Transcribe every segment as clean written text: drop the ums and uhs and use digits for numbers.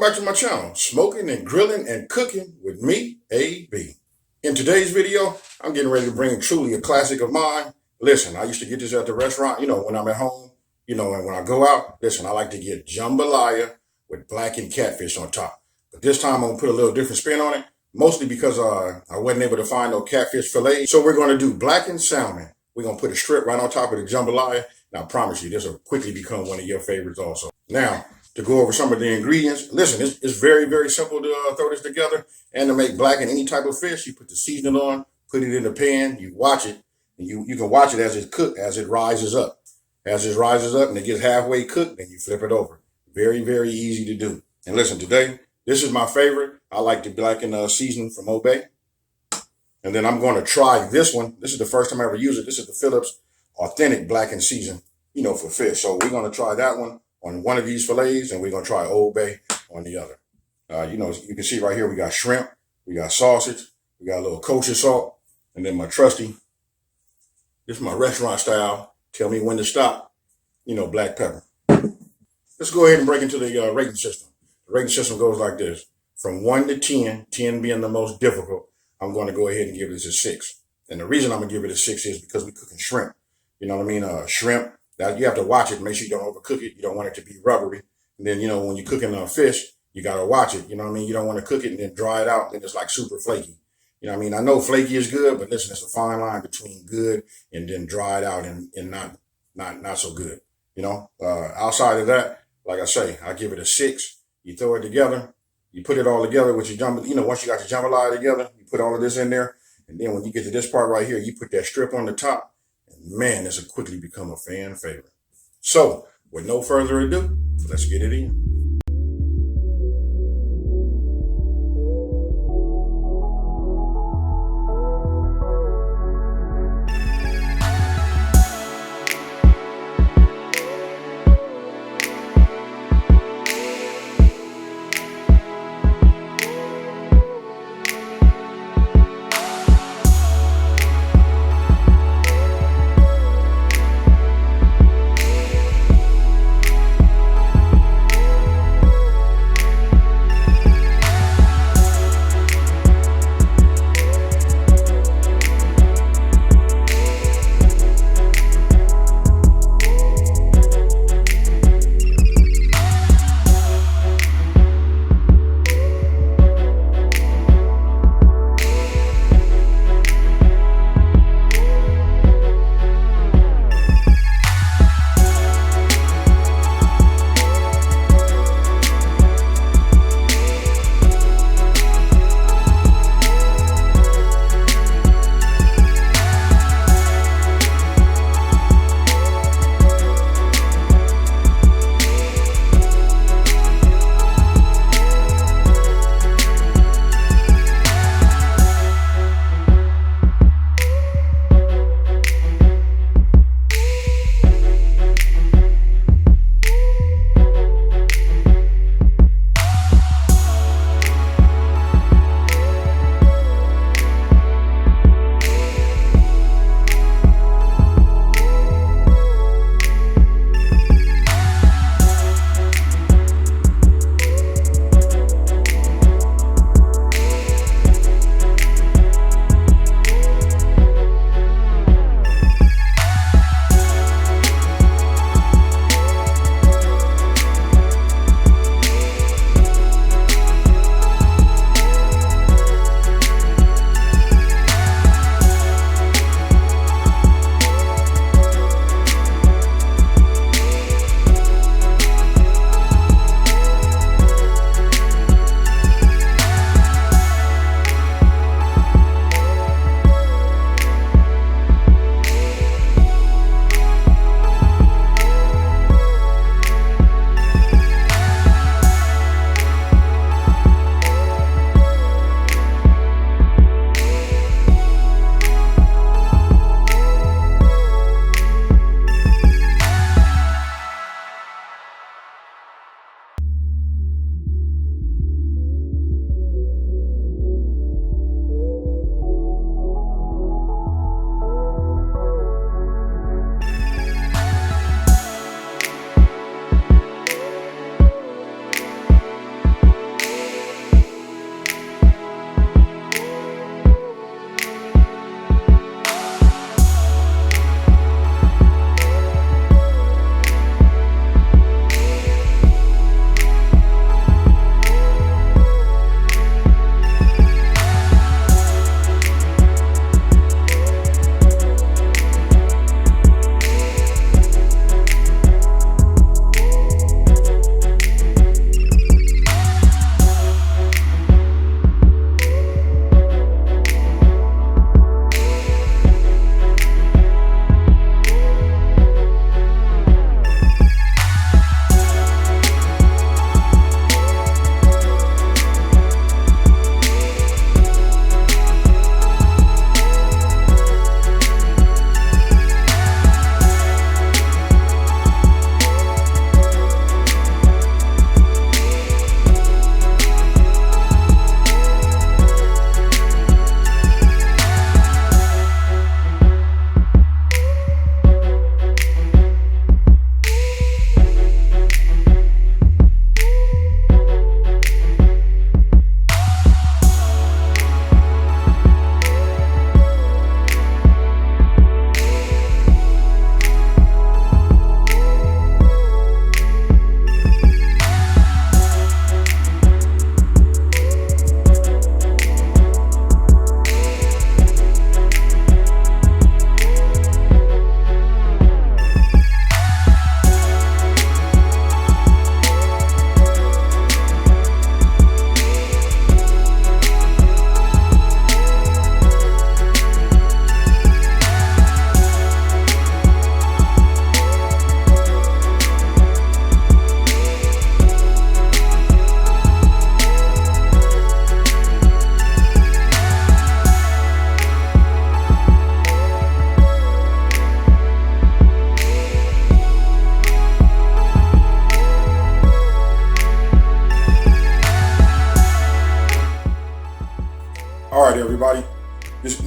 back to my channel, Smoking and Grilling and Cooking with me, AB. In today's video, I'm getting ready to bring truly a classic of mine. Listen, I used to get this at the restaurant, when I'm at home, and when I go out, listen, I like to get jambalaya with blackened catfish on top. But this time I'm going to put a little different spin on it, mostly because I wasn't able to find no catfish fillets. So we're going to do blackened salmon. We're going to put a strip right on top of the jambalaya. And I promise you, this will quickly become one of your favorites also. Now, to go over some of the ingredients. Listen, it's very, very simple to throw this together. And to make blacken any type of fish, you put the seasoning on, put it in the pan, you watch it, and you can watch it as it cooks, as it rises up. As it rises up and it gets halfway cooked, then you flip it over. Very, very easy to do. And listen, today, this is my favorite. I like the blackened seasoning from Bay. And then I'm going to try this one. This is the first time I ever use it. This is the Phillips authentic blackened season, for fish. So we're going to try that one on one of these fillets, and we're going to try Old Bay on the other. You can see right here, we got shrimp, we got sausage, we got a little kosher salt, and then my trusty, this is my restaurant style, tell me when to stop, black pepper. Let's go ahead and break into the rating system. The rating system goes like this. From 1 to 10, 10 being the most difficult, I'm going to go ahead and give this a 6. And the reason I'm going to give it a 6 is because we're cooking shrimp. You know what I mean? Shrimp. That you have to watch it, make sure you don't overcook it. You don't want it to be rubbery. And then, when you're cooking fish, you got to watch it. You know what I mean? You don't want to cook it and then dry it out. Then it's like super flaky. You know what I mean? I know flaky is good, but listen, it's a fine line between good and then dry it out and not so good. Outside of that, like I say, I give it a 6. You throw it together. You put it all together with your once you got your jambalaya together, you put all of this in there. And then when you get to this part right here, you put that strip on the top. Man, this will quickly become a fan favorite. So, with no further ado, let's get it in.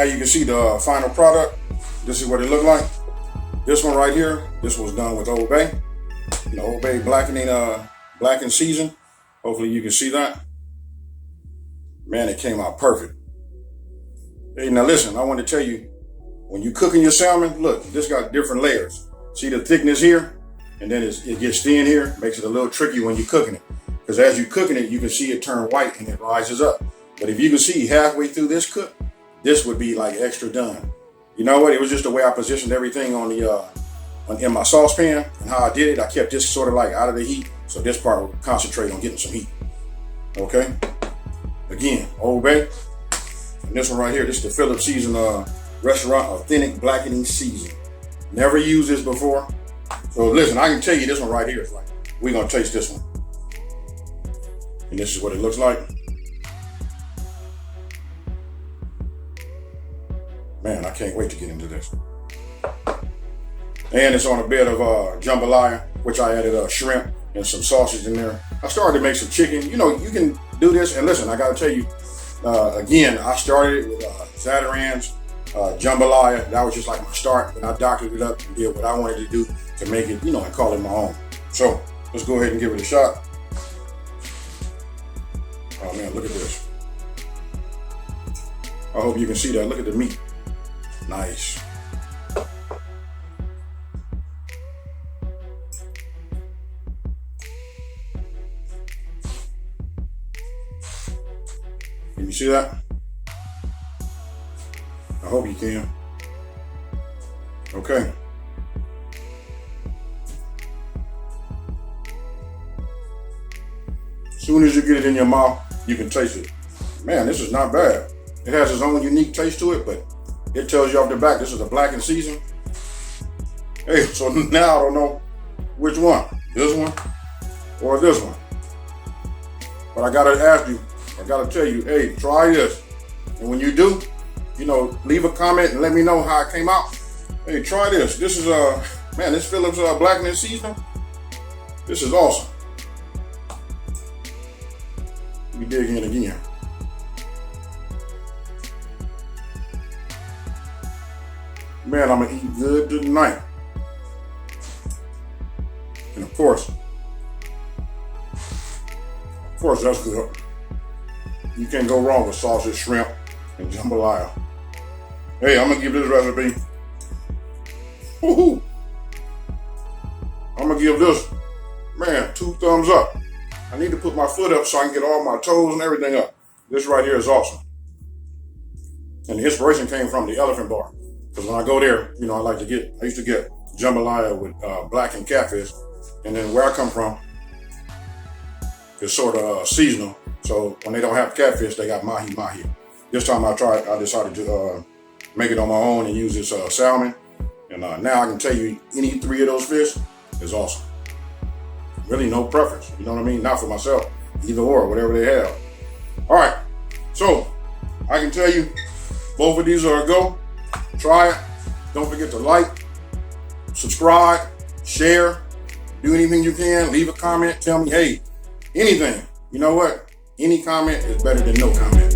now you can see the final product. This is what it looked like. This one right here, this was done with Old Bay. You know, Old Bay Blackened Seasoning. Hopefully you can see that. Man, it came out perfect. Hey, now listen, I want to tell you, when you cooking your salmon, look, this got different layers. See the thickness here? And then it gets thin here. Makes it a little tricky when you're cooking it. Because as you're cooking it, you can see it turn white and it rises up. But if you can see halfway through this cook, this would be like extra done. You know what? It was just the way I positioned everything on the in my saucepan and how I did it. I kept this sort of like out of the heat, so this part would concentrate on getting some heat. Okay. Again, Old Bay. And this one right here, this is the Phillips Restaurant Authentic Blackening Seasoning. Never used this before. So listen, I can tell you this one right here is like, we're gonna taste this one. And this is what it looks like. Man, I can't wait to get into this. And it's on a bed of jambalaya, which I added shrimp and some sausage in there. I started to make some chicken. You know, you can do this. And listen, I gotta tell you, again, I started it with Zatarain's jambalaya. That was just like my start. But I doctored it up and did what I wanted to do to make it, you know, and call it my own. So let's go ahead and give it a shot. Oh man, look at this. I hope you can see that. Look at the meat. Nice. Can you see that? I hope you can. Okay. As soon as you get it in your mouth, you can taste it. Man, this is not bad. It has its own unique taste to it, but it tells you off the back, this is a blackened season. Hey, so now I don't know which one, this one or this one. But I gotta ask you, I gotta tell you, hey, try this. And when you do, you know, leave a comment and let me know how it came out. Hey, try this. This is, man, this Phillips Blackened Seasoning. This is awesome. Let me dig in again. Man, I'm gonna eat good tonight. And of course, that's good. You can't go wrong with sausage, shrimp, and jambalaya. Hey, I'm gonna give this recipe. Woohoo! I'm gonna give this, man, 2 thumbs up. I need to put my foot up so I can get all my toes and everything up. This right here is awesome. And the inspiration came from the Elephant Bar. Because when I go there, you know, I used to get jambalaya with blackened catfish. And then where I come from, it's sort of seasonal. So when they don't have catfish, they got Mahi Mahi. This time I decided to make it on my own and use this salmon. And now I can tell you any 3 of those fish is awesome. Really no preference, you know what I mean? Not for myself, either or, whatever they have. All right, so I can tell you both of these are a go. Try it. Don't forget to like, subscribe, share, do anything you can. Leave a comment. Tell me, hey, anything. You know what? Any comment is better than no comment.